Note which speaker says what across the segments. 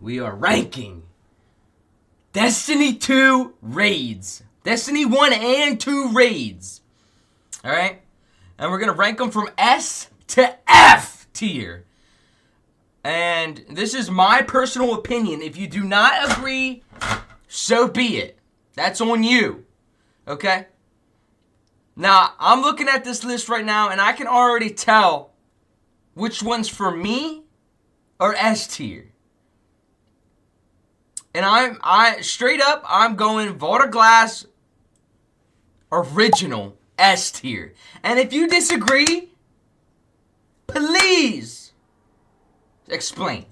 Speaker 1: we are ranking Destiny 2 raids. Destiny 1 and 2 raids. Alright? And we're going to rank them from S to F tier. And this is my personal opinion. If you do not agree, so be it. That's on you. Okay? Now, I'm looking at this list right now, and I can already tell which ones for me are S tier. And I'm straight up, I'm going Vault of Glass Original S tier. And if you disagree, please explain.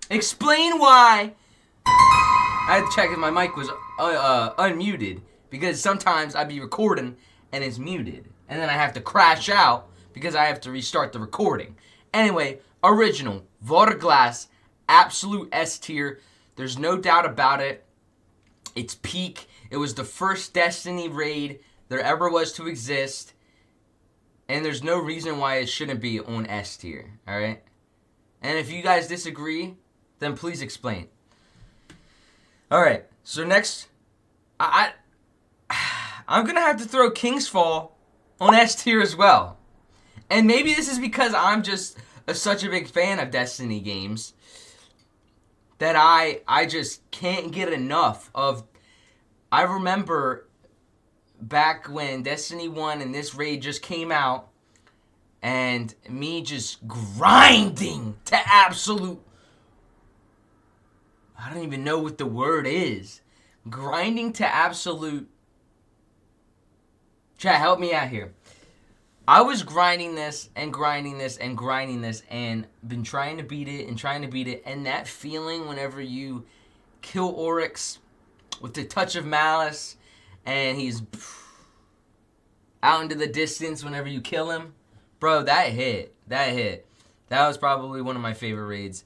Speaker 1: Explain why. I had to check if my mic was unmuted, because sometimes I'd be recording and it's muted, and then I have to crash out because I have to restart the recording. Anyway, Original Vault of Glass, absolute S tier. There's no doubt about it. It's peak. It was the first Destiny raid there ever was to exist. And there's no reason why it shouldn't be on S tier. Alright? And if you guys disagree, then please explain. Alright, so next, I'm going to have to throw King's Fall on S tier as well. And maybe this is because I'm just such a big fan of Destiny games that I just can't get enough of. I remember back when Destiny 1 and this raid just came out, and me just grinding to absolute, I don't even know what the word is. Grinding to absolute. Chat, help me out here. I was grinding this and grinding this and grinding this and been trying to beat it and trying to beat it. And that feeling whenever you kill Oryx with the touch of malice and he's out into the distance whenever you kill him. Bro, that hit. That hit. That was probably one of my favorite raids.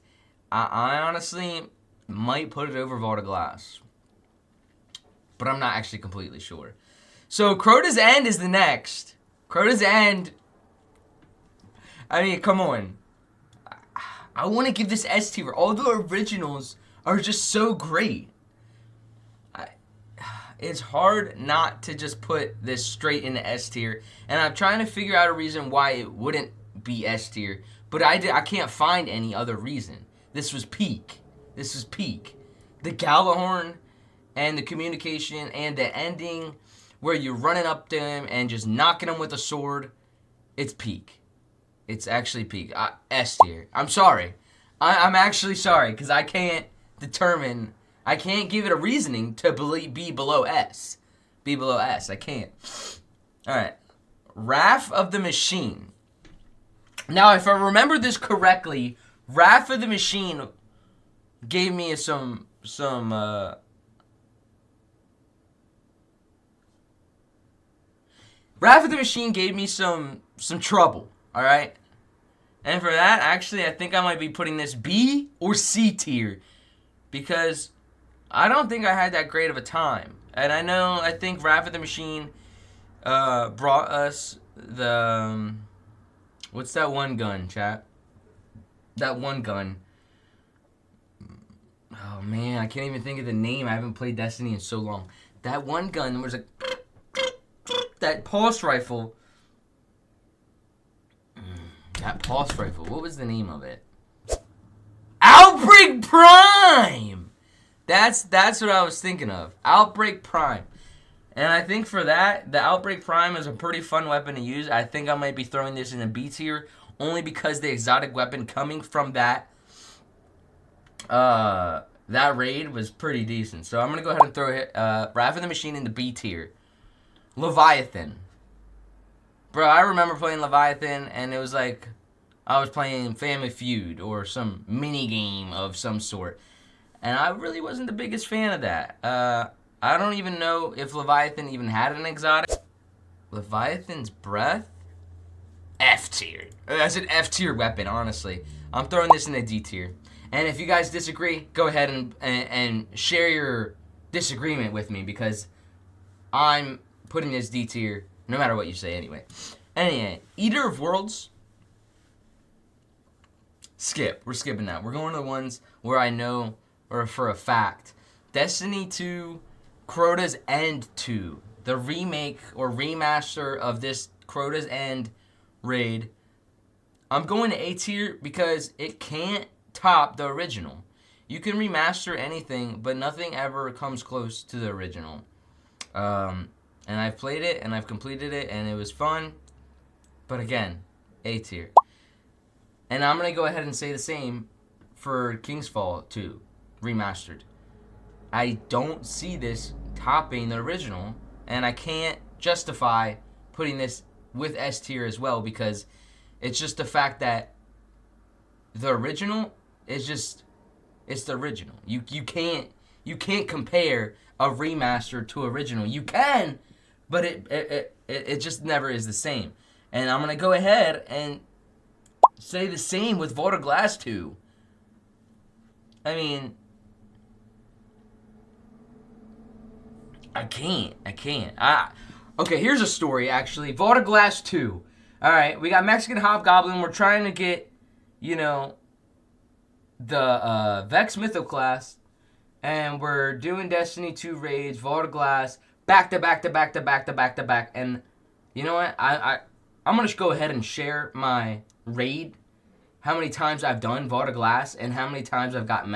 Speaker 1: I honestly might put it over Vault of Glass, but I'm not actually completely sure. So Crota's End is the next. Crota's End, I mean, come on. I want to give this S tier. All the originals are just so great. It's hard not to just put this straight into S tier. And I'm trying to figure out a reason why it wouldn't be S tier. But I can't find any other reason. This was peak. This was peak. The Gjallarhorn and the communication and the ending where you're running up to him and just knocking him with a sword, it's peak. It's actually peak. S tier. I'm sorry. I'm actually sorry, because I can't determine, I can't give it a reasoning to be below S. Be below S. I can't. Alright. Wrath of the Machine. Now, if I remember this correctly, Wrath of the Machine gave me some Wrath of the Machine gave me some trouble, alright? And for that, actually, I think I might be putting this B or C tier, because I don't think I had that great of a time. And I think Wrath of the Machine brought us the, what's that one gun, chat? That one gun. Oh, man, I can't even think of the name. I haven't played Destiny in so long. That one gun was like, that pulse rifle. That pulse rifle. What was the name of it? Outbreak Prime! That's what I was thinking of. Outbreak Prime. And I think for that, the Outbreak Prime is a pretty fun weapon to use. I think I might be throwing this in a B tier, only because the exotic weapon coming from that raid was pretty decent. So I'm going to go ahead and throw Wrath of the Machine in the B tier. Leviathan. Bro, I remember playing Leviathan, and it was like I was playing Family Feud or some mini game of some sort. And I really wasn't the biggest fan of that. I don't even know if Leviathan even had an exotic. Leviathan's Breath? F tier. That's an F tier weapon, honestly. I'm throwing this in a D tier. And if you guys disagree, go ahead and share your disagreement with me, because I'm putting this D tier no matter what you say anyway. Anyway, Eater of Worlds. Skip. We're skipping that. We're going to the ones where I know or for a fact, Destiny 2 Crota's End 2, the remake or remaster of this Crota's End raid, I'm going to A tier because it can't top the original. You can remaster anything, but nothing ever comes close to the original. And I've played it, and I've completed it, and it was fun. But again, A tier. And I'm going to go ahead and say the same for King's Fall 2, remastered. I don't see this topping the original, and I can't justify putting this with S tier as well, because it's just the fact that the original is just, it's the original. You can't compare a remaster to original. You can, but it just never is the same. And I'm gonna go ahead and say the same with Vault of Glass 2. I mean, I can't. Okay, here's a story, actually. Vault of Glass 2. Alright, we got Mexican Hobgoblin. We're trying to get, the Vex Mythoclast. And we're doing Destiny 2 raids, Vault of Glass, back to back. And you know what? I'm going to go ahead and share my raid, how many times I've done Vault of Glass, and how many times I've got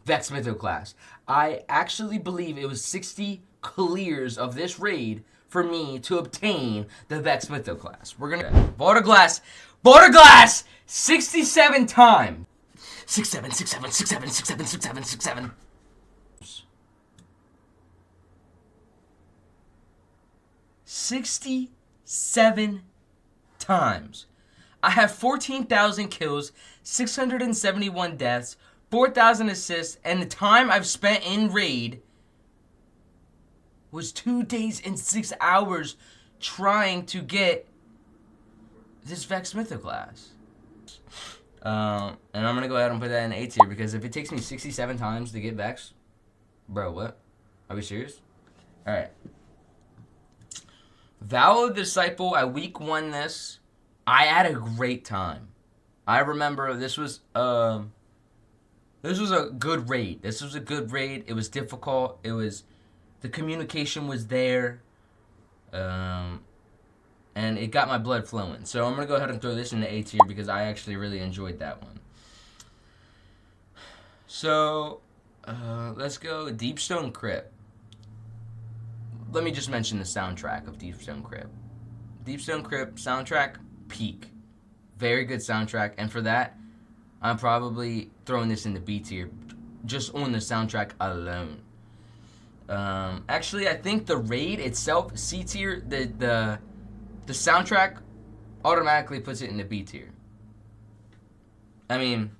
Speaker 1: Vex Mythoclast. I actually believe it was 60 clears of this raid for me to obtain the Vex Mythoclast. We're going to... Vault of Glass, 67 times. 67. 67 times. I have 14,000 kills, 671 deaths, 4,000 assists, and the time I've spent in raid was 2 days and 6 hours trying to get this Vex Mythoclast. And I'm going to go ahead and put that in A tier, because if it takes me 67 times to get Vex, bro, what? Are we serious? Alright. Vow of the Disciple, I week 1 this. I had a great time. I remember this was a good raid. It was difficult. The communication was there. And it got my blood flowing. So I'm going to go ahead and throw this into A tier because I actually really enjoyed that one. So, let's go Deepstone Crypt. Let me just mention the soundtrack of Deepstone Crypt. Deepstone Crypt soundtrack, peak. Very good soundtrack. And for that, I'm probably throwing this into B tier just on the soundtrack alone. Actually, I think the raid itself, C tier, the soundtrack automatically puts it in the B tier. I mean,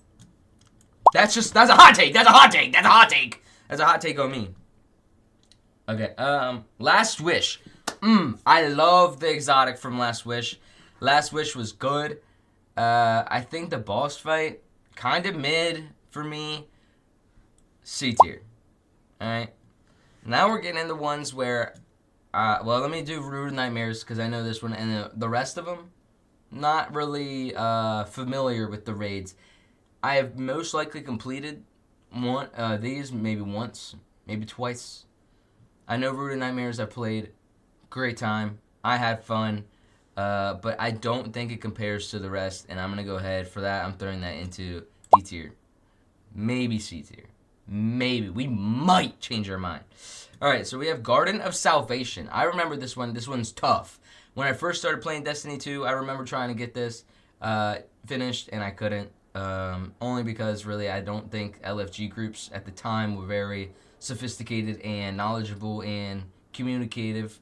Speaker 1: that's a hot take. That's a hot take on me. Okay, Last Wish. I love the exotic from Last Wish. Last Wish was good. I think the boss fight, kind of mid for me. C tier. Alright. Now we're getting into ones where, well, let me do Root of Nightmares, because I know this one, and the rest of them, not really familiar with the raids. I have most likely completed these maybe once, maybe twice. I know Root of Nightmares I played. Great time. I had fun. But I don't think it compares to the rest, and I'm going to go ahead for that. I'm throwing that into D tier. Maybe C tier. Maybe. We might change our mind. Alright, so we have Garden of Salvation. I remember this one. This one's tough. When I first started playing Destiny 2, I remember trying to get this finished, and I couldn't. Only because, really, I don't think LFG groups at the time were very sophisticated and knowledgeable and communicative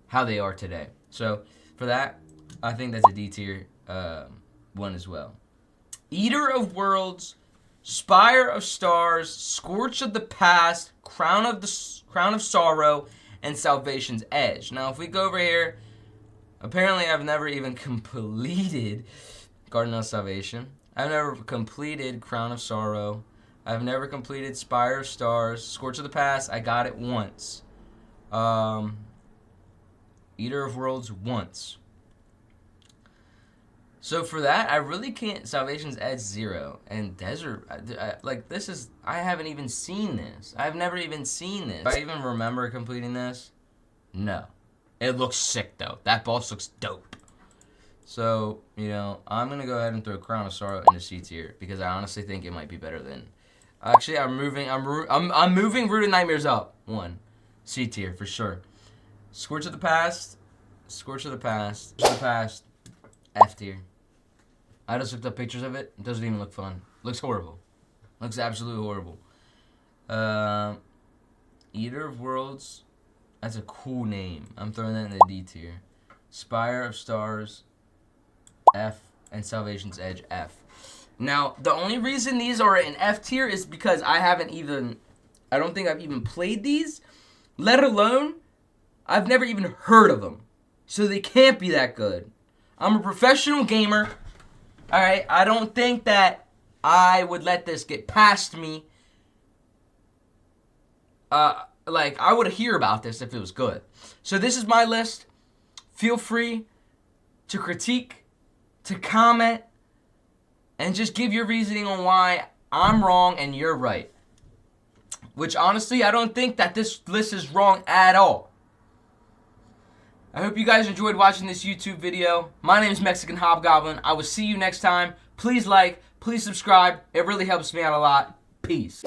Speaker 1: how they are today. So, for that, I think that's a D tier one as well. Eater of Worlds, Spire of Stars, Scorch of the Past, Crown of Sorrow, and Salvation's Edge. Now, if we go over here, apparently I've never even completed Garden of Salvation. I've never completed Crown of Sorrow. I've never completed Spire of Stars. Scorch of the Past, I got it once. Eater of Worlds once. So for that, I really can't. Salvation's Edge 0 and Desert. Like this is. I haven't even seen this. I've never even seen this. Do I even remember completing this? No. It looks sick though. That boss looks dope. So I'm gonna go ahead and throw Crown of Sorrow into C tier because I honestly think it might be better than. Actually, I'm moving Root of Nightmares up one. C tier for sure. Scorch of the Past. F tier. I just looked up pictures of it. It doesn't even look fun. Looks horrible. Looks absolutely horrible. Eater of Worlds. That's a cool name. I'm throwing that in the D tier. Spire of Stars. F. And Salvation's Edge. F. Now, the only reason these are in F tier is because I don't think I've even played these. Let alone, I've never even heard of them. So they can't be that good. I'm a professional gamer. Alright, I don't think that I would let this get past me. Like, I would hear about this if it was good. So this is my list. Feel free to critique, to comment, and just give your reasoning on why I'm wrong and you're right. Which, honestly, I don't think that this list is wrong at all. I hope you guys enjoyed watching this YouTube video. My name is Mexican Hobgoblin. I will see you next time. Please like, please subscribe. It really helps me out a lot. Peace.